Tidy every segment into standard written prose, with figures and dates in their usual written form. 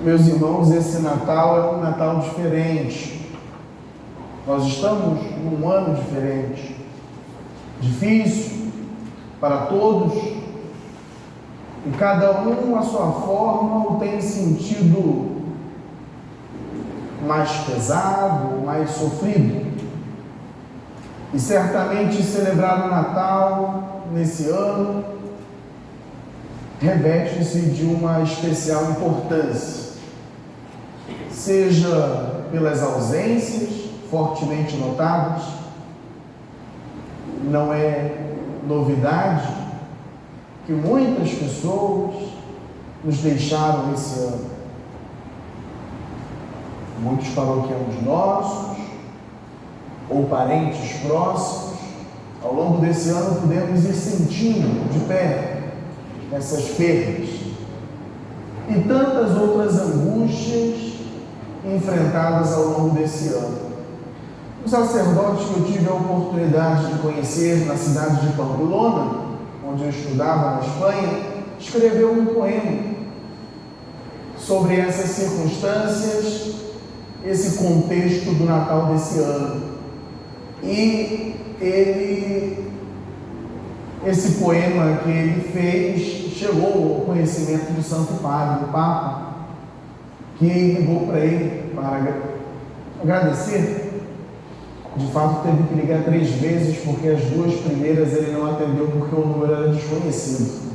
Meus irmãos, esse Natal é um Natal diferente. Nós estamos num ano diferente, difícil para todos, e cada um, a sua forma, o tem sentido mais pesado, mais sofrido. E certamente celebrar o Natal nesse ano reveste-se de uma especial importância, seja pelas ausências fortemente notadas. Não é novidade que muitas pessoas nos deixaram esse ano. Muitos paroquianos nossos, ou parentes próximos, ao longo desse ano pudemos ir sentindo de perto essas perdas e tantas outras angústias enfrentadas ao longo desse ano. Um sacerdote que eu tive a oportunidade de conhecer na cidade de Pamplona, onde eu estudava na Espanha, escreveu um poema sobre essas circunstâncias, esse contexto do Natal desse ano. E esse poema que ele fez chegou ao conhecimento do Santo Padre, do Papa, que ligou para ele para agradecer. De fato, teve que ligar 3 vezes, porque as 2 primeiras ele não atendeu, porque o número era desconhecido.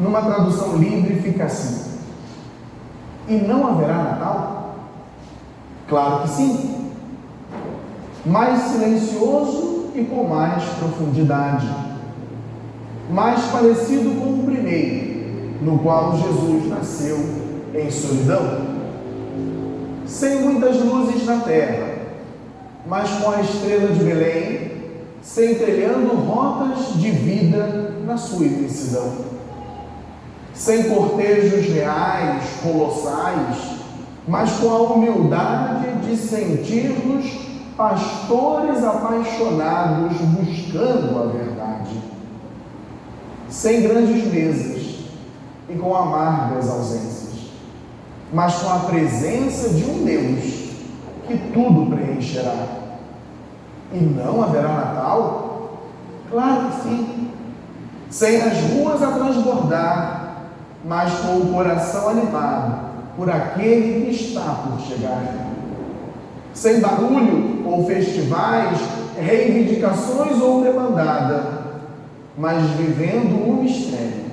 Numa tradução livre fica assim: e não haverá Natal? Claro que sim, mais silencioso e com mais profundidade, mais parecido com o primeiro, no qual Jesus nasceu em solidão, sem muitas luzes na terra, mas com a estrela de Belém, centelhando rotas de vida na sua imensidão, sem cortejos reais, colossais, mas com a humildade de sentir-nos pastores apaixonados buscando a verdade, sem grandes mesas e com amargas ausências, mas com a presença de um Deus que tudo preencherá. E não haverá Natal? Claro que sim. Sem as ruas a transbordar, mas com o coração animado por aquele que está por chegar. Sem barulho ou festivais, reivindicações ou demandada, mas vivendo o mistério,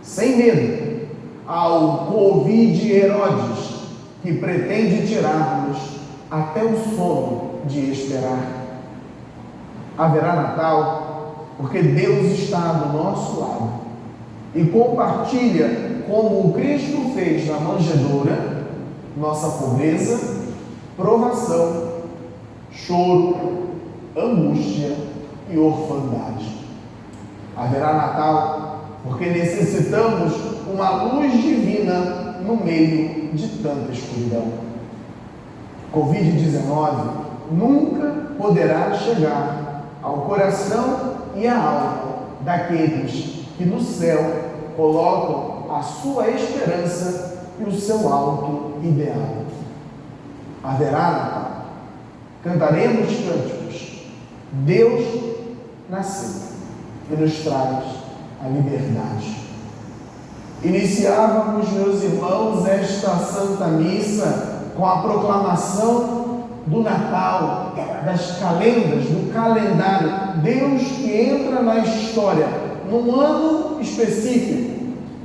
sem medo ao Covid Herodes, que pretende tirar-nos até o sono de esperar. Haverá Natal, porque Deus está do nosso lado e compartilha, como o Cristo fez na manjedoura, nossa pobreza, provação, choro, angústia e orfandade. Haverá Natal, porque necessitamos uma luz divina no meio de tanta escuridão. Covid-19 nunca poderá chegar ao coração e à alma daqueles que no céu colocam a sua esperança e o seu alto ideal. Haverá Natal. Cantaremos cânticos. Deus nasceu e nos traz a liberdade. Iniciávamos, meus irmãos, esta Santa Missa com a proclamação do Natal, das calendas, do calendário. Deus que entra na história num ano específico.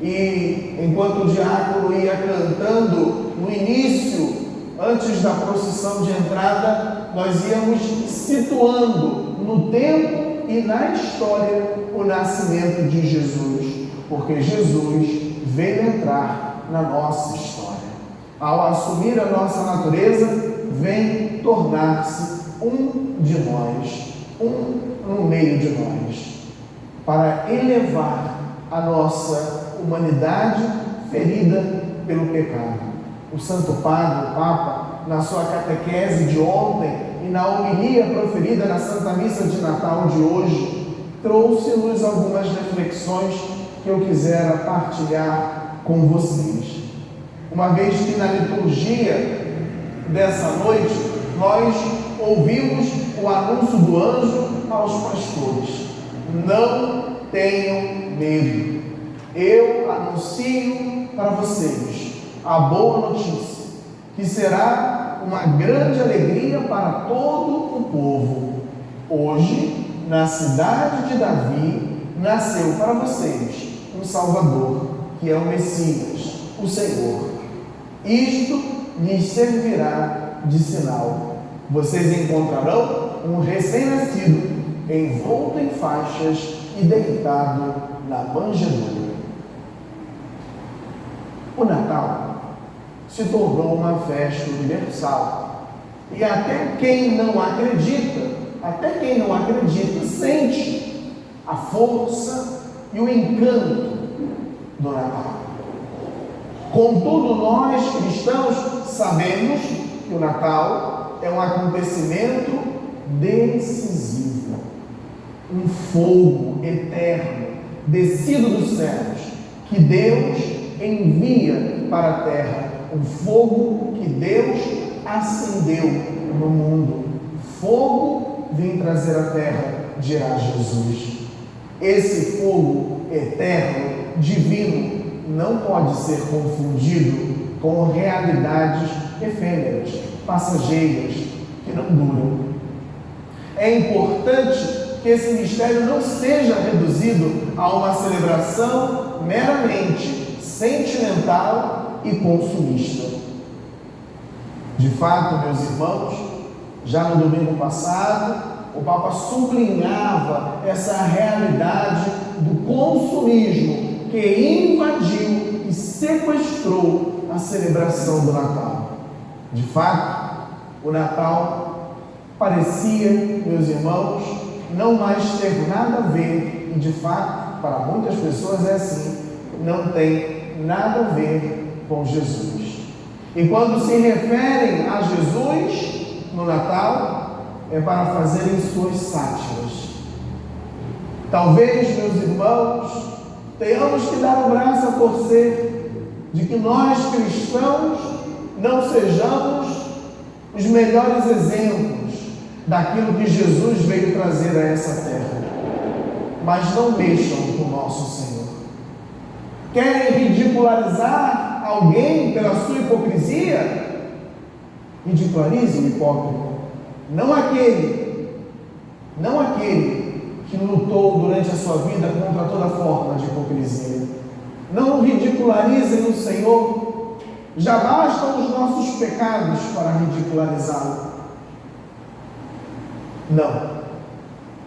E enquanto o diácono ia cantando no início, antes da procissão de entrada, nós íamos situando no tempo e na história o nascimento de Jesus, porque Jesus veio entrar na nossa história. Ao assumir a nossa natureza, vem tornar-se um de nós, um no meio de nós, para elevar a nossa humanidade ferida pelo pecado. O Santo Padre, o Papa, na sua catequese de ontem e na homilia proferida na Santa Missa de Natal de hoje, trouxe-nos algumas reflexões que eu quisera partilhar com vocês. Uma vez que na liturgia dessa noite nós ouvimos o anúncio do anjo aos pastores: não tenham medo, eu anuncio para vocês a boa notícia, que será uma grande alegria para todo o povo. Hoje, na cidade de Davi, nasceu para vocês um Salvador, que é o Messias, o Senhor. Isto lhes servirá de sinal: vocês encontrarão um recém-nascido envolto em faixas e deitado na manjedoura. O Natal se tornou uma festa universal, e até quem não acredita sente a força e o encanto do Natal. Contudo, nós cristãos sabemos que o Natal é um acontecimento decisivo, um fogo eterno descido dos céus que Deus envia para a terra, um fogo que Deus acendeu no mundo. Fogo vem trazer à terra, dirá Jesus. Esse fogo eterno, divino, não pode ser confundido com realidades efêmeras, passageiras, que não duram. É importante que esse mistério não seja reduzido a uma celebração meramente sentimental e consumista. De fato, meus irmãos, já no domingo passado, o Papa sublinhava essa realidade do consumismo que invadiu e sequestrou a celebração do Natal. De fato, o Natal parecia, meus irmãos, não mais ter nada a ver, e de fato, para muitas pessoas é assim, não tem nada a ver com Jesus. E quando se referem a Jesus no Natal, é para fazerem suas sátiras. Talvez, meus irmãos, tenhamos que dar o braço a torcer de que nós cristãos não sejamos os melhores exemplos daquilo que Jesus veio trazer a essa terra. Mas não mexam com o nosso Senhor. Querem ridicularizar alguém pela sua hipocrisia? Ridicularize o hipócrita. Não aquele que lutou durante a sua vida contra toda forma de hipocrisia. Não ridicularizem o Senhor. Já bastam os nossos pecados para ridicularizá-lo. Não.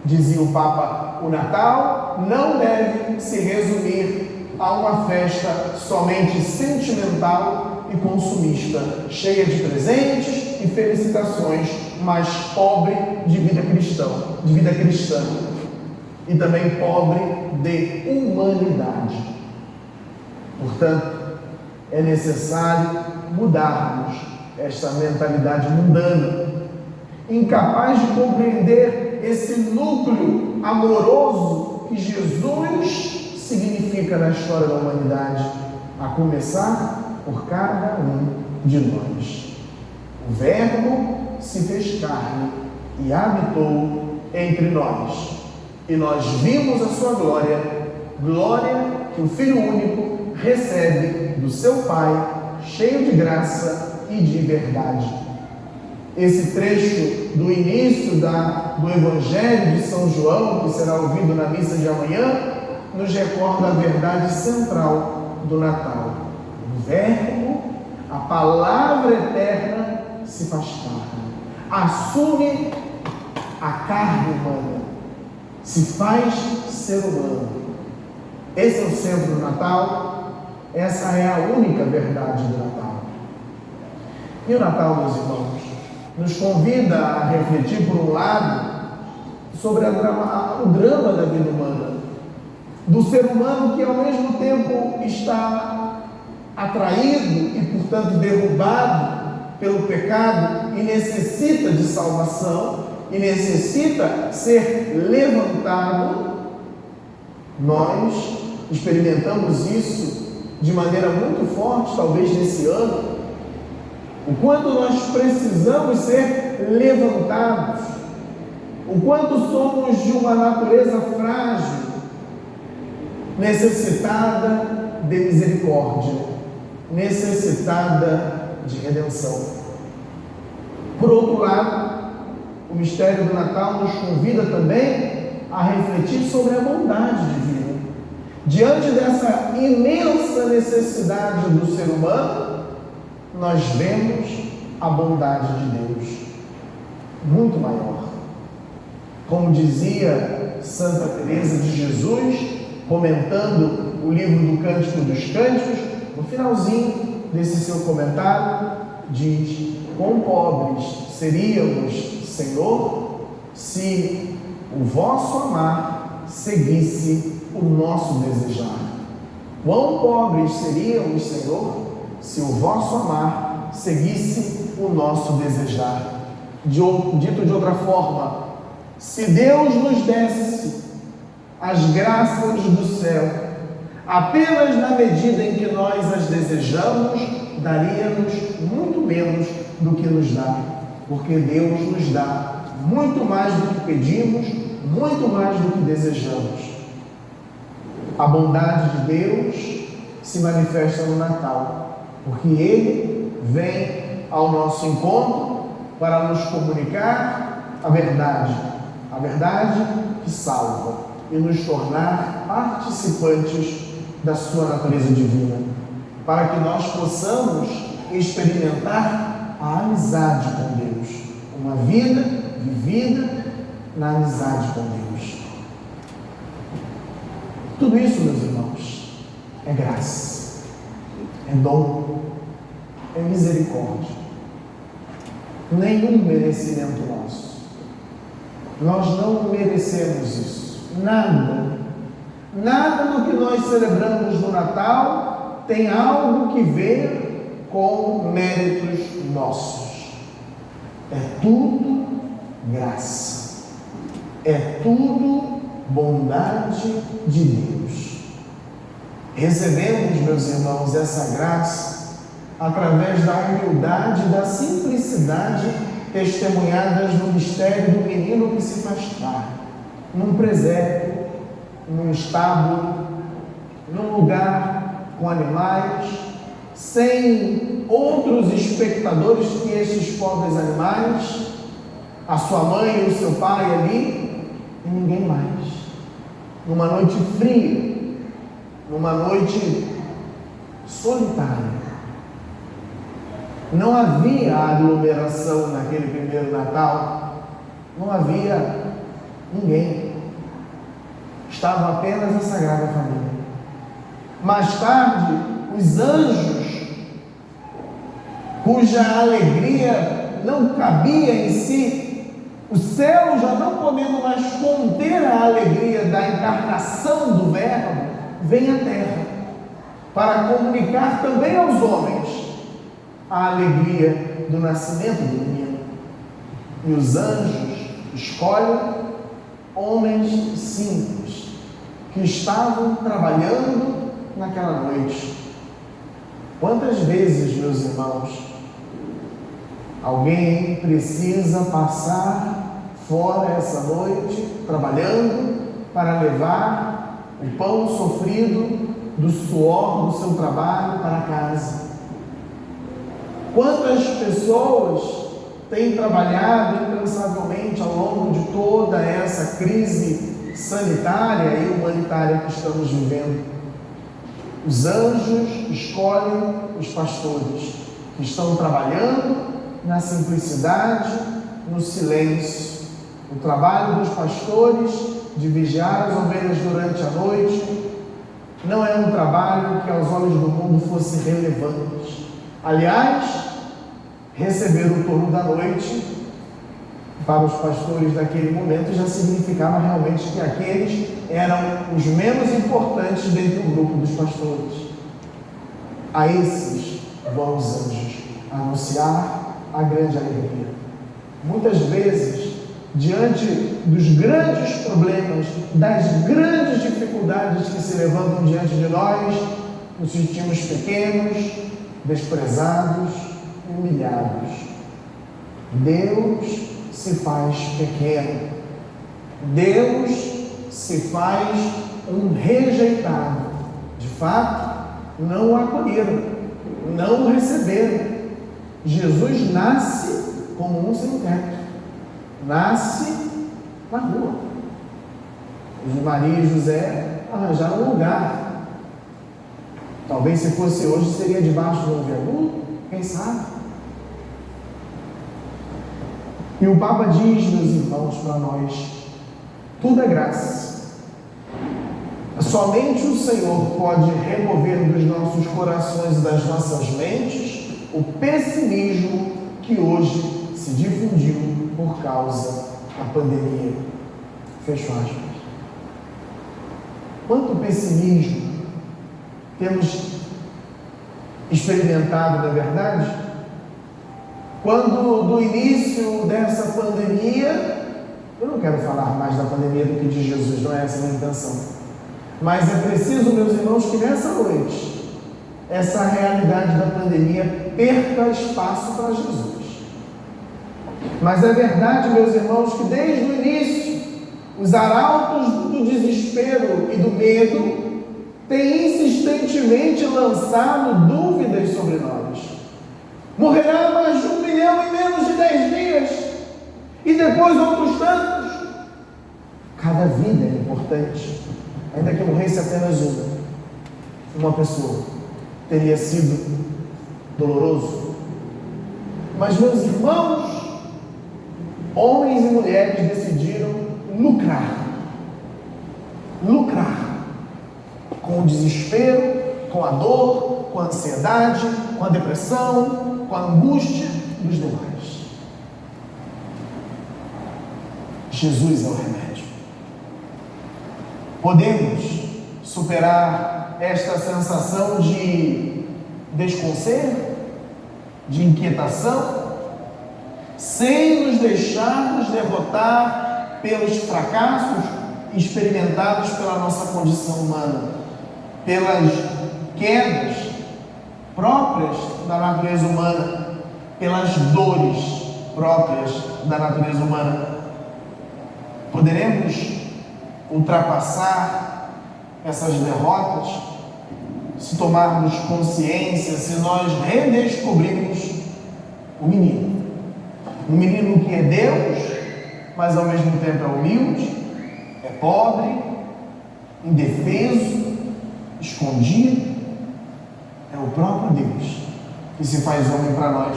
Dizia o Papa, o Natal não deve se resumir a uma festa somente sentimental e consumista, cheia de presentes e felicitações, mas pobre de vida cristã, e também pobre de humanidade. Portanto, é necessário mudarmos esta mentalidade mundana, incapaz de compreender esse núcleo amoroso que Jesus significa na história da humanidade, a começar por cada um de nós. O Verbo se fez carne e habitou entre nós, e nós vimos a sua glória, glória que o Filho único recebe do seu Pai, cheio de graça e de verdade. Esse trecho do início do Evangelho de São João, que será ouvido na missa de amanhã, nos recorda a verdade central do Natal. O Verbo, a palavra eterna, se faz carne, assume a carne humana, se faz ser humano. Esse é o centro do Natal, essa é a única verdade do Natal. E o Natal, meus irmãos, nos convida a refletir, por um lado, sobre o drama da vida humana, do ser humano que ao mesmo tempo está atraído e, portanto, derrubado pelo pecado e necessita de salvação e necessita ser levantado. Nós experimentamos isso de maneira muito forte, talvez nesse ano, o quanto nós precisamos ser levantados, o quanto somos de uma natureza frágil, necessitada de misericórdia, necessitada de redenção. Por outro lado, o mistério do Natal nos convida também a refletir sobre a bondade divina. Diante dessa imensa necessidade do ser humano, nós vemos a bondade de Deus muito maior. Como dizia Santa Teresa de Jesus, comentando o livro do Cântico dos Cânticos, no finalzinho desse seu comentário, diz: quão pobres seríamos, Senhor, se o vosso amar seguisse o nosso desejar. Quão pobres seríamos, Senhor, se o vosso amar seguisse o nosso desejar. Dito de outra forma, se Deus nos desse as graças do céu apenas na medida em que nós as desejamos, daria-nos muito menos do que nos dá, porque Deus nos dá muito mais do que pedimos, muito mais do que desejamos. A bondade de Deus se manifesta no Natal, porque Ele vem ao nosso encontro para nos comunicar a verdade que salva, e nos tornar participantes da sua natureza divina, para que nós possamos experimentar a amizade com Deus, uma vida vivida na amizade com Deus. Tudo isso, meus irmãos, é graça, é dom, é misericórdia. Nenhum merecimento nosso. Nós não merecemos isso. Nada do que nós celebramos no Natal tem algo que ver com méritos nossos. É tudo graça. É tudo bondade de Deus. Recebemos, meus irmãos, essa graça através da humildade e da simplicidade testemunhadas no mistério do menino que se faz carne, num presépio, num estábulo, num lugar com animais, sem outros espectadores que estes pobres animais, a sua mãe e o seu pai ali, e ninguém mais. Numa noite fria, numa noite solitária. Não havia aglomeração naquele primeiro Natal, não havia ninguém. Estava apenas a Sagrada Família. Mais tarde, os anjos, cuja alegria não cabia em si, o céu já não podendo mais conter a alegria da encarnação do Verbo, vem à terra para comunicar também aos homens a alegria do nascimento do menino. E os anjos escolhem homens simples que estavam trabalhando naquela noite. Quantas vezes, meus irmãos, alguém precisa passar fora essa noite trabalhando para levar o pão sofrido do suor do seu trabalho para casa? Quantas pessoas têm trabalhado incansavelmente ao longo de toda essa crise sanitária e humanitária que estamos vivendo? Os anjos escolhem os pastores que estão trabalhando na simplicidade, no silêncio. O trabalho dos pastores de vigiar as ovelhas durante a noite não é um trabalho que aos olhos do mundo fosse relevante. Aliás, receber o turno da noite para os pastores daquele momento já significava realmente que aqueles eram os menos importantes dentro do grupo dos pastores. A esses vão os anjos anunciar a grande alegria. Muitas vezes diante dos grandes problemas, das grandes dificuldades que se levantam diante de nós, nos sentimos pequenos, desprezados, humilhados. Deus se faz pequeno. Deus se faz um rejeitado. De fato, não o acolheram, não o receberam. Jesus nasce como um sem teto, nasce na rua. Os Maria e José arranjaram um lugar. Talvez se fosse hoje seria debaixo de um viaduto, quem sabe? E o Papa diz, meus irmãos, para nós, tudo é graça. Somente o Senhor pode remover dos nossos corações e das nossas mentes o pessimismo que hoje se difundiu por causa da pandemia. Fecho aspas. Quanto pessimismo temos experimentado, na verdade? Quando do início dessa pandemia, eu não quero falar mais da pandemia do que de Jesus, não é essa a minha intenção. Mas é preciso, meus irmãos, que nessa noite, essa realidade da pandemia perca espaço para Jesus. Mas é verdade, meus irmãos, que desde o início, os arautos do desespero e do medo têm insistentemente lançado dúvidas sobre nós. Morrerá mais de 1 milhão em menos de 10 dias, e depois outros tantos. Cada vida é importante. Ainda que morresse apenas uma pessoa, teria sido doloroso. Mas, meus irmãos, homens e mulheres decidiram lucrar com o desespero, com a dor, com a ansiedade, com a depressão, com a angústia dos demais. Jesus é o remédio. Podemos superar esta sensação de desconcerto, de inquietação, sem nos deixarmos derrotar pelos fracassos experimentados pela nossa condição humana, pelas quedas próprias da natureza humana, pelas dores próprias da natureza humana. Poderemos ultrapassar essas derrotas se tomarmos consciência, se nós redescobrirmos o menino. Um menino que é Deus, mas ao mesmo tempo é humilde, é pobre, indefeso, escondido. É o próprio Deus que se faz homem para nós.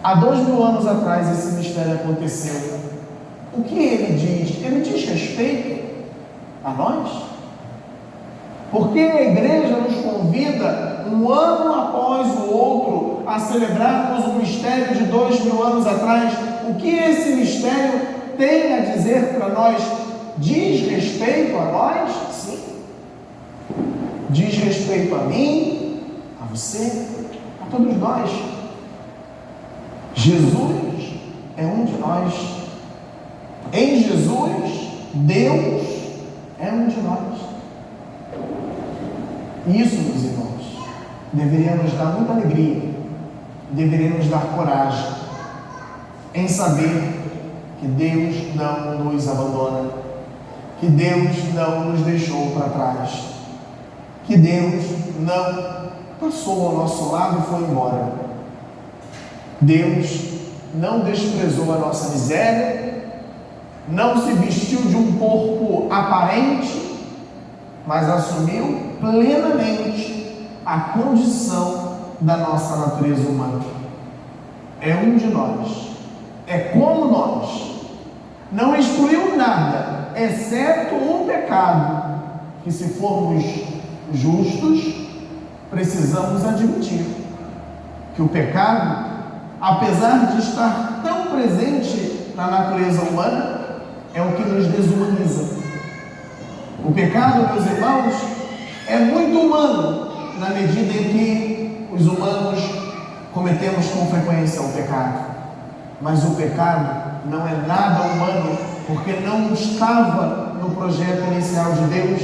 Há 2000 anos atrás esse mistério aconteceu. O que ele diz? Ele diz respeito a nós? Porque a igreja nos convida, um ano após o outro, a celebrarmos um mistério de 2000 anos atrás. O que esse mistério tem a dizer para nós? Diz respeito a nós? Sim. Diz respeito a mim, a você, a todos nós. Jesus é um de nós. Em Jesus, Deus é um de nós. Isso, meus irmãos, deveria nos dar muita alegria, deveria nos dar coragem em saber que Deus não nos abandona, que Deus não nos deixou para trás, que Deus não passou ao nosso lado e foi embora. Deus não desprezou a nossa miséria, não se vestiu de um corpo aparente, mas assumiu plenamente a condição da nossa natureza humana. É um de nós, é como nós, não excluiu nada, exceto um pecado, que se formos justos, precisamos admitir que o pecado, apesar de estar tão presente na natureza humana, é o que nos desumaniza. O pecado, meus irmãos, é muito humano na medida em que os humanos cometemos com frequência o pecado. Mas o pecado não é nada humano, porque não estava no projeto inicial de Deus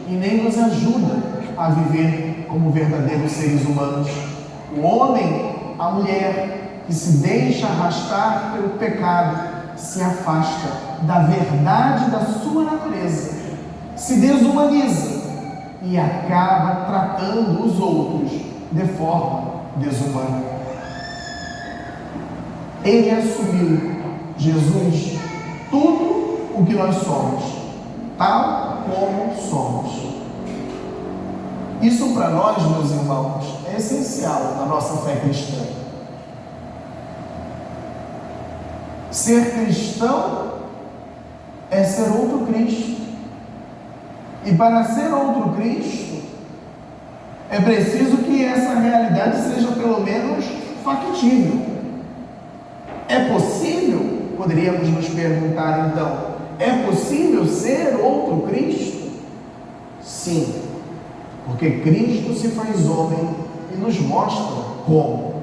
e nem nos ajuda a viver como verdadeiros seres humanos. O homem, a mulher que se deixa arrastar pelo pecado, se afasta da verdade da sua natureza, se desumaniza e acaba tratando os outros de forma desumana. Ele assumiu, Jesus, tudo o que nós somos, tal como somos. Isso para nós, meus irmãos, é essencial na nossa fé cristã. Ser cristão é ser outro Cristo. E para ser outro Cristo, é preciso que essa realidade seja pelo menos factível. É possível? Poderíamos nos perguntar então, é possível ser outro Cristo? Sim, porque Cristo se faz homem e nos mostra como.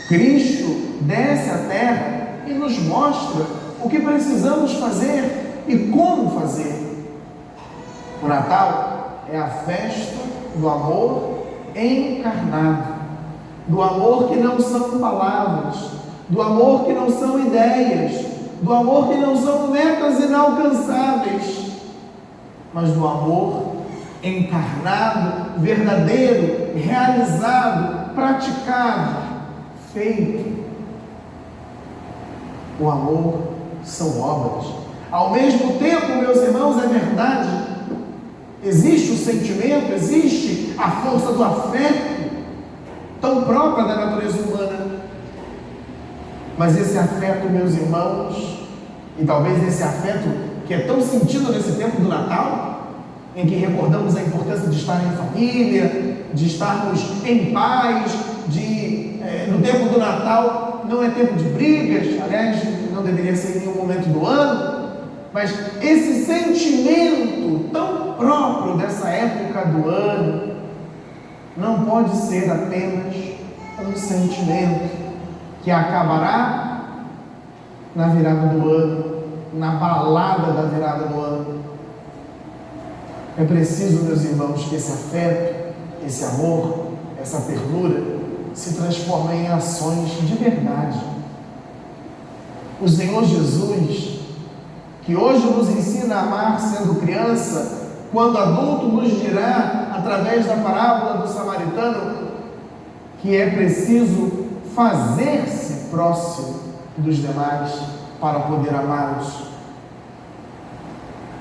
Cristo desce à terra e nos mostra o que precisamos fazer e como fazer. O Natal é a festa do amor encarnado, do amor que não são palavras, do amor que não são ideias, do amor que não são metas inalcançáveis, mas do amor encarnado, verdadeiro, realizado, praticado, feito. O amor são obras. Ao mesmo tempo, meus irmãos, é verdade, existe o sentimento, existe a força do afeto, tão própria da natureza humana. Mas esse afeto, meus irmãos, e talvez esse afeto que é tão sentido nesse tempo do Natal, em que recordamos a importância de estar em família, de estarmos em paz, no tempo do Natal não é tempo de brigas, aliás, não deveria ser em nenhum momento do ano, mas esse sentimento tão próprio dessa época do ano não pode ser apenas um sentimento que acabará na virada do ano, na balada da virada do ano. É preciso, meus irmãos, que esse afeto, esse amor, essa ternura se transformem em ações de verdade. O Senhor Jesus, que hoje nos ensina a amar sendo criança, quando adulto nos dirá, através da parábola do samaritano, que é preciso fazer-se próximo dos demais para poder amá-los.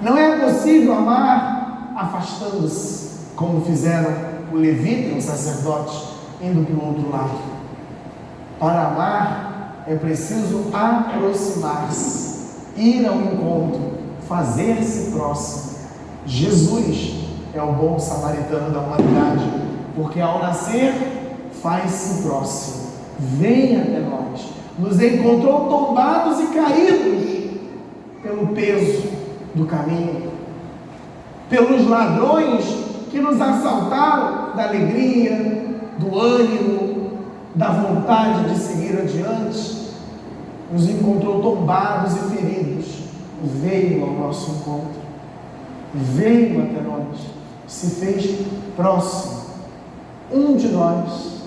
Não é possível amar afastando-se, como fizeram o levita e os sacerdotes, indo para o outro lado. Para amar é preciso aproximar-se, ir ao encontro, fazer-se próximo. Jesus é o bom samaritano da humanidade, porque ao nascer faz-se próximo, vem até nós, nos encontrou tombados e caídos pelo peso do caminho, pelos ladrões que nos assaltaram da alegria, do ânimo, da vontade de seguir adiante, nos encontrou tombados e feridos, veio ao nosso encontro, veio até nós, se fez próximo, um de nós,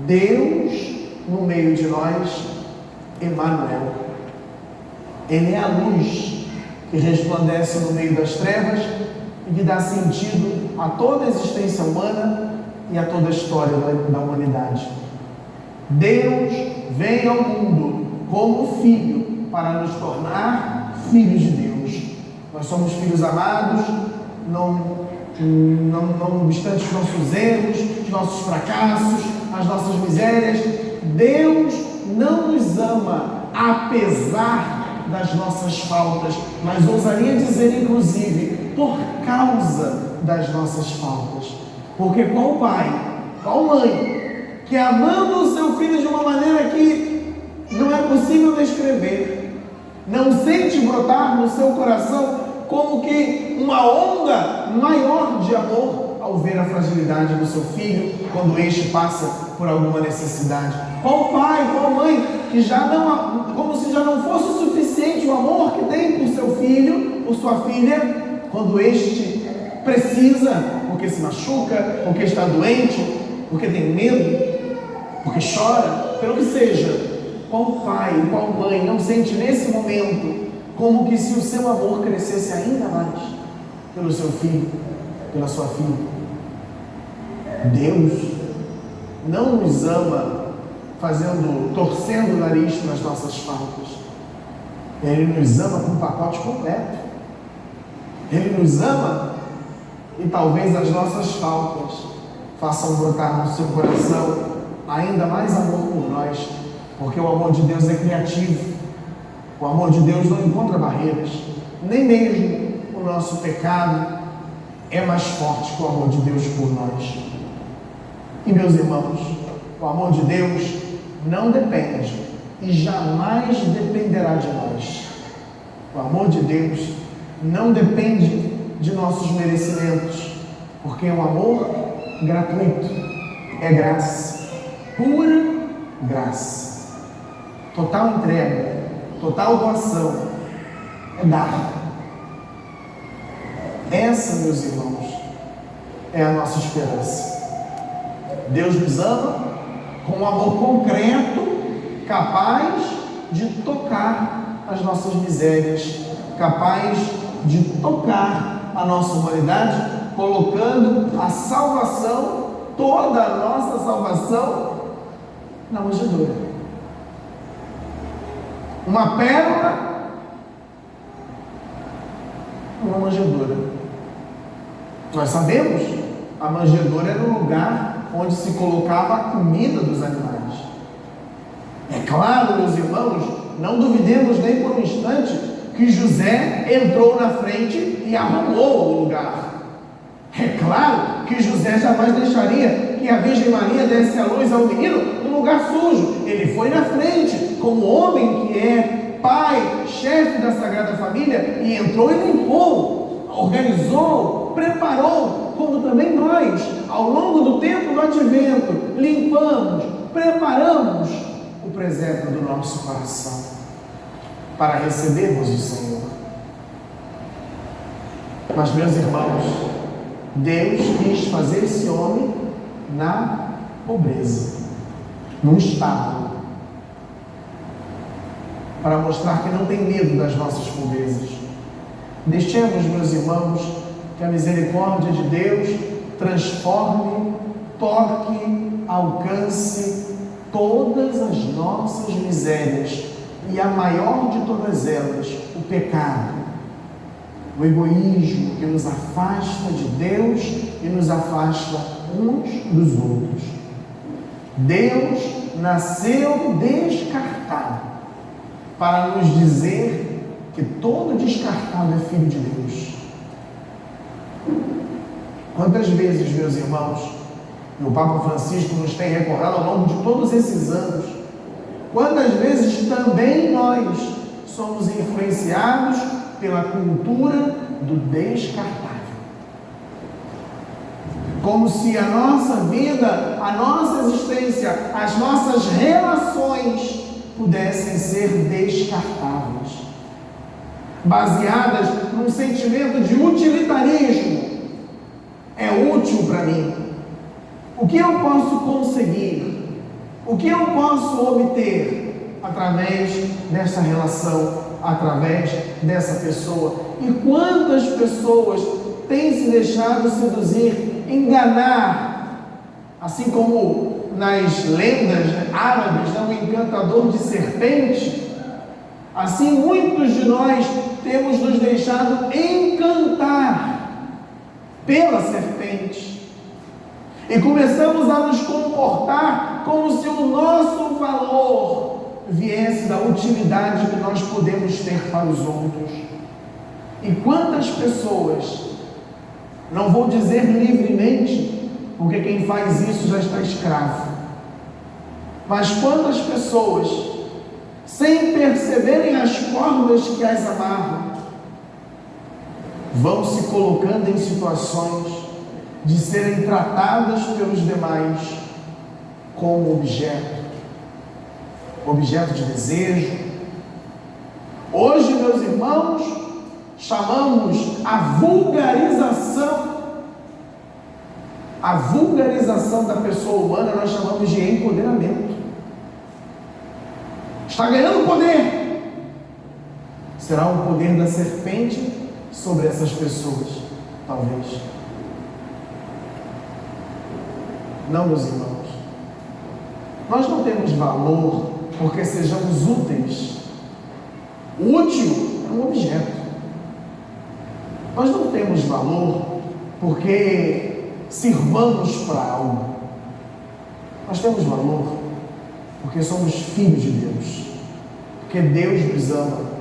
Deus no meio de nós, Emanuel. Ele é a luz que resplandece no meio das trevas e que dá sentido a toda a existência humana e a toda a história da humanidade. Deus vem ao mundo como filho para nos tornar filhos de Deus. Nós somos filhos amados, não obstante os nossos erros, os nossos fracassos, as nossas misérias. Deus não nos ama apesar das nossas faltas, mas ousaria dizer, inclusive, por causa das nossas faltas. Porque qual pai, qual mãe, que amando o seu filho de uma maneira que não é possível descrever, não sente brotar no seu coração como que uma onda maior de amor ao ver a fragilidade do seu filho, quando este passa por alguma necessidade? Qual pai, qual mãe que já não, como se já não fosse o suficiente o amor que tem por seu filho, por sua filha, quando este precisa, porque se machuca, porque está doente, porque tem medo, porque chora, pelo que seja. Qual pai, qual mãe não sente nesse momento como que se o seu amor crescesse ainda mais pelo seu filho, pela sua filha? Deus não nos ama torcendo o nariz para as nossas faltas. Ele nos ama com um pacote completo. Ele nos ama e talvez as nossas faltas façam brotar no seu coração ainda mais amor por nós, porque o amor de Deus é criativo. O amor de Deus não encontra barreiras, nem mesmo o nosso pecado é mais forte que o amor de Deus por nós. E meus irmãos, o amor de Deus não depende e jamais dependerá de nós. O amor de Deus não depende de nossos merecimentos, porque é um amor gratuito, é graça, pura graça, total entrega, total doação, é dar. Essa, meus irmãos, é a nossa esperança. Deus nos ama com um amor concreto, capaz de tocar as nossas misérias, capaz de tocar a nossa humanidade, colocando a salvação, toda a nossa salvação, na manjedoura. Uma pérola, uma manjedoura. Nós sabemos, a manjedoura era o lugar onde se colocava a comida dos animais. É claro, meus irmãos, não duvidemos nem por um instante que José entrou na frente e arrumou o lugar. É claro que José jamais deixaria que a Virgem Maria desse a luz ao menino num lugar sujo. Ele foi na frente, como homem que é pai, chefe da Sagrada Família, e entrou e limpou, organizou, preparou, como também nós, ao longo do tempo do advento, limpamos, preparamos o presépio do nosso coração para recebermos o Senhor. Mas, meus irmãos, Deus quis fazer esse homem na pobreza, num estábulo, para mostrar que não tem medo das nossas pobrezas. Deixemos, meus irmãos, que a misericórdia de Deus transforme, toque, alcance todas as nossas misérias, e a maior de todas elas, o pecado, o egoísmo que nos afasta de Deus e nos afasta uns dos outros. Deus nasceu descartado para nos dizer que todo descartado é filho de Deus. Quantas vezes, meus irmãos, o Papa Francisco nos tem recordado ao longo de todos esses anos, quantas vezes também nós somos influenciados pela cultura do descartável. Como se a nossa vida, a nossa existência, as nossas relações pudessem ser descartáveis, baseadas num sentimento de utilitarismo. É útil para mim. O que eu posso conseguir? O que eu posso obter através dessa relação, através dessa pessoa? E quantas pessoas têm se deixado seduzir, enganar, assim como nas lendas árabes, o encantador de serpente? Assim, muitos de nós temos nos deixado encantar pela serpente e começamos a nos comportar como se o nosso valor viesse da utilidade que nós podemos ter para os outros. E quantas pessoas, não vou dizer livremente, porque quem faz isso já está escravo, mas quantas pessoas, sem perceberem as cordas que as amarram, vão se colocando em situações de serem tratadas pelos demais como objeto de desejo. Hoje, meus irmãos, chamamos a vulgarização da pessoa humana, nós chamamos de empoderamento. Está ganhando poder. Será o poder da serpente sobre essas pessoas, talvez. Não, meus irmãos. Nós não temos valor porque sejamos úteis. Útil é um objeto. Nós não temos valor porque sirvamos para algo. Nós temos valor porque somos filhos de Deus. Porque Deus nos ama.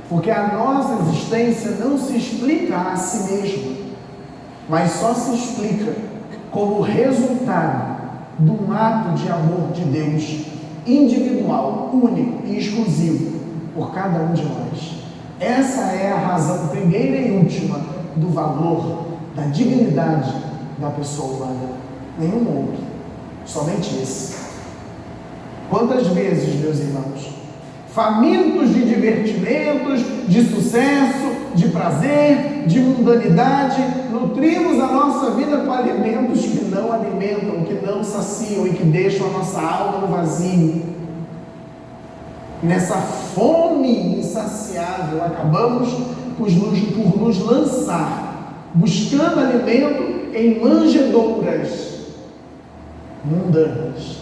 Porque a nossa existência não se explica a si mesma, mas só se explica como resultado de um ato de amor de Deus individual, único e exclusivo por cada um de nós. Essa é a razão primeira e última do valor, da dignidade da pessoa humana. Nenhum outro, somente esse. Quantas vezes, meus irmãos, famintos de divertimentos, de sucesso, de prazer, de mundanidade, nutrimos a nossa vida com alimentos que não alimentam, que não saciam e que deixam a nossa alma no vazio. Nessa fome insaciável, acabamos por nos lançar, buscando alimento em manjedouras mundanas,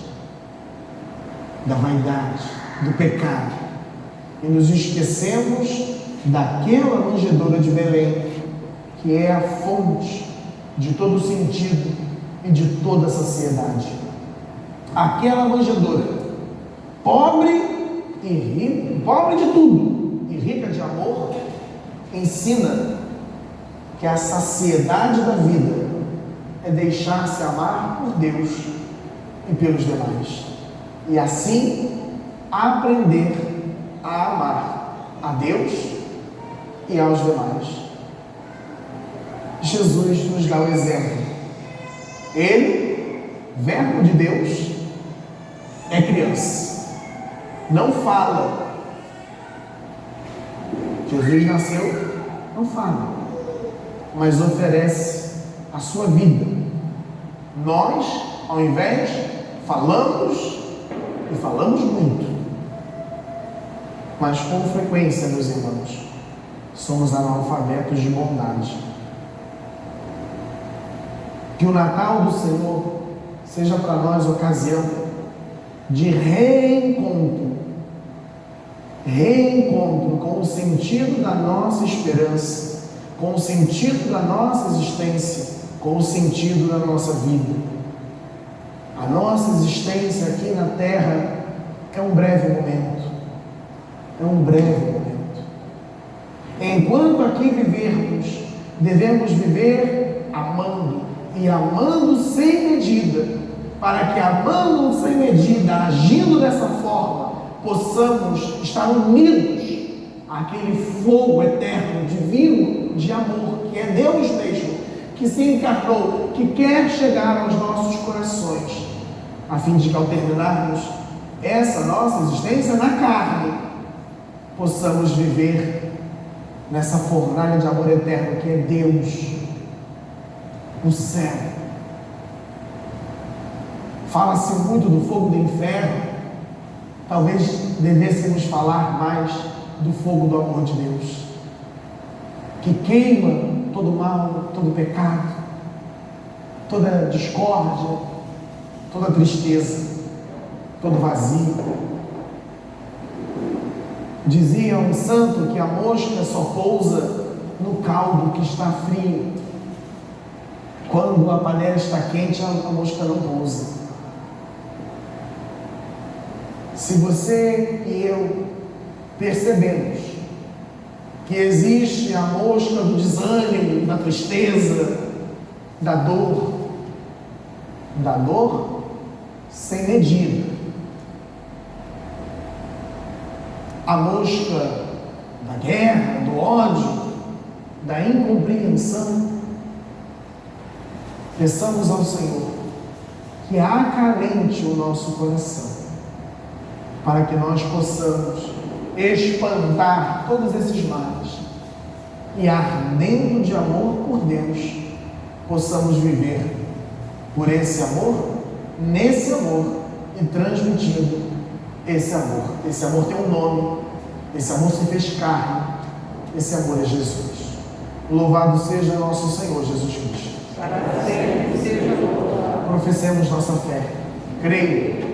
da vaidade, do pecado, e nos esquecemos daquela manjedoura de Belém, que é a fonte de todo sentido e de toda saciedade. Aquela manjedoura, pobre e rica, pobre de tudo e rica de amor, ensina que a saciedade da vida é deixar-se amar por Deus e pelos demais, e assim aprender a amar a Deus e aos demais. Jesus nos dá o exemplo. Ele, Verbo de Deus, é criança, não fala. Jesus nasceu, não fala, mas oferece a sua vida. Nós, ao invés, falamos e falamos muito, mas com frequência, meus irmãos, somos analfabetos de bondade. Que o Natal do Senhor seja para nós ocasião de reencontro com o sentido da nossa esperança, com o sentido da nossa existência, com o sentido da nossa vida. A nossa existência aqui na Terra é um breve momento. É um breve momento. Enquanto aqui vivermos, devemos viver amando, e amando sem medida, para que amando sem medida, agindo dessa forma, possamos estar unidos àquele fogo eterno, divino, de amor, que é Deus mesmo, que se encarnou, que quer chegar aos nossos corações, a fim de que ao terminarmos essa nossa existência na carne, possamos viver nessa fornalha de amor eterno que é Deus, no céu. Fala-se muito do fogo do inferno, talvez devêssemos falar mais do fogo do amor de Deus, que queima todo mal, todo pecado, toda discórdia, toda tristeza, todo vazio. Dizia um santo que a mosca só pousa no caldo que está frio. Quando a panela está quente, a mosca não pousa. Se você e eu percebemos que existe a mosca do desânimo, da tristeza, da dor sem medida, a mosca da guerra, do ódio, da incompreensão, peçamos ao Senhor que acalente o nosso coração, para que nós possamos espantar todos esses males e, ardendo de amor por Deus, possamos viver por esse amor, nesse amor e transmitindo esse amor. Esse amor tem um nome, esse amor se fez carne, esse amor é Jesus. Louvado seja nosso Senhor Jesus Cristo. Para sempre seja louvado. Professemos nossa fé. Creio